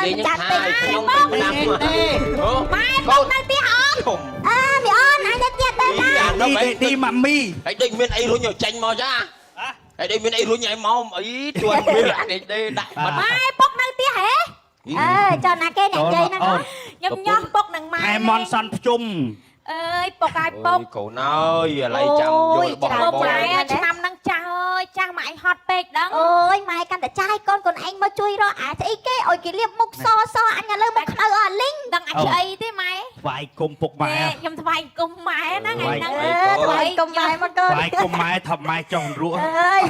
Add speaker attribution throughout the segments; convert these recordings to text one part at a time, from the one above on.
Speaker 1: មិនចាត់ទេខ្ញុំណាស់ម៉ែកូននៅទីអនមីអូនអញទៅទៀតទៅណា
Speaker 2: ទីម៉ាមី
Speaker 3: ហើយដូចមានអីរុញចេញមកចាហើយដូចមានអីរុញឲ្យមកអីជួនមានទេដាក់បាត់
Speaker 1: ម៉ែពុកនៅទីហេចុះណាគេអ្នកនិយាយហ្នឹងខ្ញុំញោះពុកនឹងម៉ែ
Speaker 2: ខែមនសន់ភ្ជុំ
Speaker 1: អើយពុកឲ្យពុក
Speaker 3: កូនអើយឥឡូវចាំយល់របស់
Speaker 1: ម៉ែឆ្នាំហ្នឹងចាស់អើយចាស់ម៉ែឯងហត់ពេកដឹងអូយម៉ែកាន់តែចាស់ឲ្យកូនឯងមកជួយរកអាស្អីគេឲ្យគេលាបមុខសអញឥឡូវមកខ្មៅអត់លីងដឹងអញស្អីទេម៉ែ
Speaker 2: ថ្វាយគុំពុកម៉ែ
Speaker 1: ខ្ញុំថ្វាយគុំម៉ែហ្នឹងថ្ងៃហ្នឹងថ្វាយគុំម៉ែមកកូន
Speaker 2: ថ្វាយគុំម៉ែថាម៉ែចង់រស់
Speaker 1: អើយ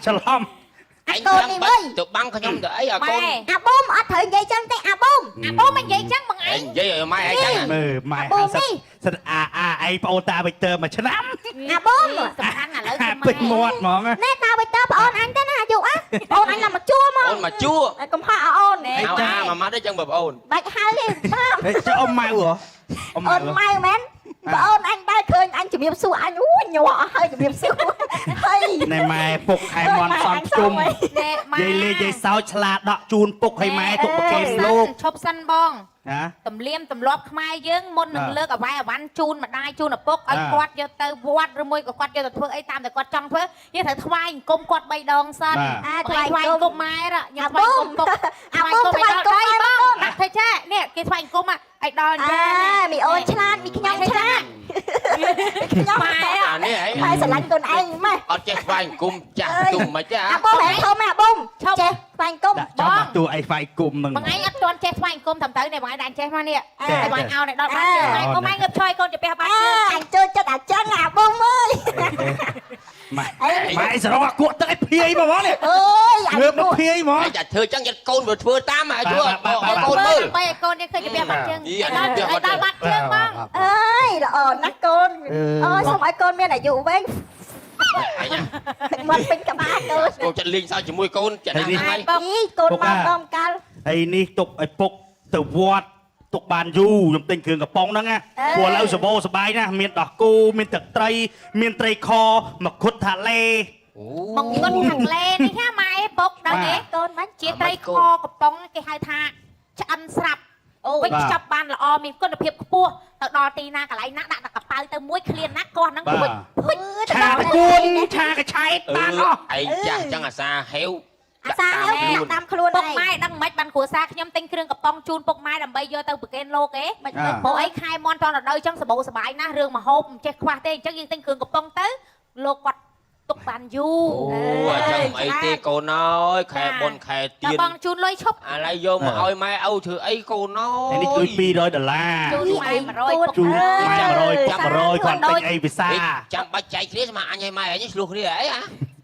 Speaker 2: ច្រឡំ
Speaker 3: អញចាំបាច់ទៅបាំងខ្ញុំទៅអីអាកូន
Speaker 1: អាប៊ុំអត់ត្រូវនិយាយចឹងទេអាប៊ុំមិននិយាយចឹងបងឯង
Speaker 3: និយាយឲ្យម៉ែឯងចឹង
Speaker 2: មើលម៉ែហៅសិតអាឯងប្អូនតាវិចទ័រមួយឆ្នាំ
Speaker 1: អាប៊ុំសំខាន់ឥឡូវគឺ
Speaker 2: ពេញមាត់ហ្មង
Speaker 1: ណែតាវិចទ័រប្អូនអញទៅណាអាយុប្អូនអញឡើងមកជួហ្មង
Speaker 3: អូនមកជួ
Speaker 1: កុំហៅអូន
Speaker 3: ហៅអាម៉ាត់ទេចឹងបងប្អូន
Speaker 1: បាច់ហៅទេបង
Speaker 2: ចុះអ៊ំម៉ៅហ៎
Speaker 1: អូនម៉ៅមែនបងអូនអញបែរឃើញអញជំរាបសួរអញអូញ័រអស់ហើយជំរាបសួរហើយ
Speaker 2: ណែម៉ែពុកខែមនសន់ជុំនិយាយលេយាយសោចឆ្លាដកជូនពុកឲ្យម៉ែទុកប្រកេនលោក
Speaker 1: ឈប់សិនបង
Speaker 2: ណា
Speaker 1: ទំលៀមទម្លាប់ខ្មែរយើងមុននឹងលើកអវ៉ៃអវ៉ាន់ជូនម្ដាយជូនឪពុកឲ្យគាត់យកទៅវត្តឬមួយក៏គាត់យកទៅធ្វើអីតាមតែគាត់ចង់ធ្វើយើងត្រូវថ្វាយអង្គមគាត់3ដងសិនថ្វាយអង្គមម៉ែខ្ញុំថ្វាយអង្គមពុកថ្វាយអង្គមឲ្យដល់ដៃបងដាក់ធ្វើចេះនេះគេថ្វាយអង្គមឲ្យដល់អញ្ចឹងមីអូនឆ្លាតមីខ្ញុំឆ្លាតខ្ញុំម៉ែ
Speaker 3: អានេះឯង
Speaker 1: ម៉ែស្រឡាញ់ខ្លួនឯងម៉ែ
Speaker 3: អត់ចេះថ្វាយអង្គមចាស់ទុំមិនចេះ
Speaker 1: អាបងហែធំអាបងចេះថ្វាយអង្គម
Speaker 2: បងតួឯងថ្វាយគុំនឹង
Speaker 1: បងឯងអត់ទាន់ចេះថ្វាយអង្គមត្រឹមត្រូវនេះបងឯងដែរចេះមកនេះតែបងឲ្យដល់បាត់ជើងម៉ែកុំឯងងើបឆយកូនទៅផ្ទះបាត់ជើងអញចូលចិត្តអាចឹងអាបងអើយ
Speaker 2: ម៉ែសរងអាគក់ទឹកឲ្យភាយមកបងនេះ
Speaker 1: អើយ
Speaker 2: ងើបមកភាយមក
Speaker 3: តែធ្វើចឹងចិត្តកូនទៅធ្វើតាមឲ្យជួយកូនមើល
Speaker 1: ដើម្បីឲ្យកូននេះឃើញទៅផ្ទះបាត់ជើងដល់បាត់ជើងបងអើយល្អណាស់កូនអូយសូមឲ្យកូនមានអាយុវែងទឹកមាត់ពេញក្បាលកូន
Speaker 3: ចិត្តលេងសើចជាមួយកូនចិត្តណាស់ហើ
Speaker 1: យកូនបងកាល់
Speaker 2: ហើយនេះទុកឲ្យពុកទៅវត្តទុកបានយូរខ្ញុំទិញគ្រឿងកំប៉ុងហ្នឹងណាព្រោះឥឡូវសបោសបាយណាមានដោះគោមានទឹកត្រីមានត្រីខមកខុតថាលេ
Speaker 1: មកខុតខាងលេនេះណាម៉ែពុកដល់នេះកូនមិនជាត្រីខកំប៉ុងគេហៅថាឆ្អិនស្រាប់វិញចាប់បានល្អមានគុណភាពខ្ពស់ទៅដល់ទីណាកន្លែងណាដាក់តែកប៉ៅទៅមួយឃ្លានណាកោះហ្នឹងពុជ
Speaker 2: ឆាតគួនឆាកឆែតបានអស់
Speaker 3: ឯងចាស់ចឹងអាសាហេវ
Speaker 1: អាសាហេវតាមខ្លួនពុកម៉ែដឹងមិនបានគ្រួសារខ្ញុំទិញគ្រឿងកំប៉ុងជូនពុកម៉ែដើម្បីយកទៅប្រគេនលោកឯងមិនព្រោះអីខែមន់តរដូវចឹងសបោសបាយណាស់រឿងមហូបមិនចេះខ្វះទេអញ្ចឹងយើងទិញគ្រឿងកំប៉ុងទៅលោកគាត់ទុកបានយូរ
Speaker 3: អូអញ្ចឹងអីទេកូនអើយខែបុនខែទៀន
Speaker 1: បងជូនលុយឈប់
Speaker 3: ឥឡូវយកមកឲ្យម៉ែឪធ្វើអីកូនអើយ
Speaker 2: នេះជួយ$200
Speaker 1: ជូនម៉ែ100
Speaker 2: ជូនម៉ែ100ចាប់100គាត់ទិញអីពិសា
Speaker 3: ចាំបាច់ចែកគ្នាស្មើអញឲ្យម៉ែអញឆ្លោះគ្នាអីហ៎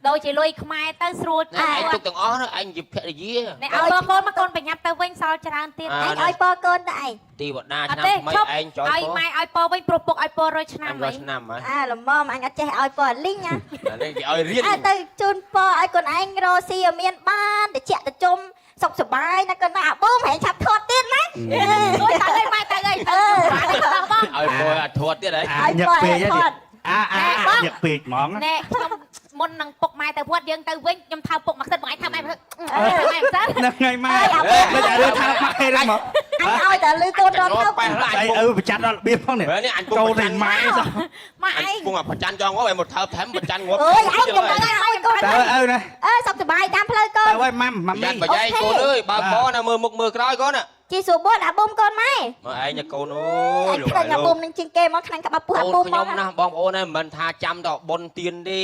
Speaker 1: ដូចជាលុយខ្មែរទៅស្រួល
Speaker 3: ឯងទុកទាំងអស់អញជាភរិយា
Speaker 1: នេះឲ្យបងកូនមកកូនប្រញាប់ទៅវិញសល់ច្រើនទៀតឯងឲ្យពរកូនទៅឯង
Speaker 3: ទីវតាឆ្នាំថ្មីឯងចោល
Speaker 1: ឲ្យម៉ែឲ្យពរវិញព្រោះពុកឲ្យពរ100ឆ្នាំ
Speaker 3: វិញឆ្នាំ
Speaker 1: ល្មមអញអត់ចេះឲ្យពរលីងណា
Speaker 3: នេះគេឲ្យរៀន
Speaker 1: ទៅជូនពរឲ្យកូនឯងរស់ស៊ីឲ្យមានបានតិចតិចុំសុខសប្បាយណាកូនណាអាប៊ូមហែងឆាប់ធាត់ទៀតណាអូយទៅអីម៉ែទៅអី
Speaker 3: ឲ្យពរធាត់ទៀតហ៎
Speaker 2: ញឹកពេកញឹកពេកហ្មង
Speaker 1: ណែខ្ញុំមុននឹងពុកម៉ែទៅវត្តយើងទៅវិញខ្ញុំថើពុកមកសិនបងឯងថើម៉ែហ្នឹង
Speaker 2: ហើយម៉ែមិនឲ្យរឿងថើម៉ែហ្នឹងមក
Speaker 1: អញឲ្យតែលឺកូនរត់ទៅ
Speaker 2: អីប្រចាំដល់របៀបផងនេះ
Speaker 3: នេះអញពុក
Speaker 2: កូនម៉ែ
Speaker 3: ម៉ែឯងពុកប្រចាំចង់ឲ្យមកថើថែមប្រចាំងាប់
Speaker 1: អើយឯងខ្ញុំទៅឲ្យកូន
Speaker 2: ទៅណា
Speaker 1: សុខសប្បាយតាមផ្លូវកូន
Speaker 2: ទៅឲ្យម៉ាំមី
Speaker 3: ចាត់បយាយកូនអើយបើកណាមើលមុខមើលក្រោយកូន
Speaker 1: ជីសួរបួនអាប៊ុំកូនម៉ែ
Speaker 3: មើលឯងកូនអើយ
Speaker 1: លោកអាប៊ុំនឹងជាងគេមកខ្លាំងក្បាប់ពោះអាប៊ុំ
Speaker 3: ខ្ញុំណាបងប្អូនឯងមិនថាចាំដល់បុនទៀនទេ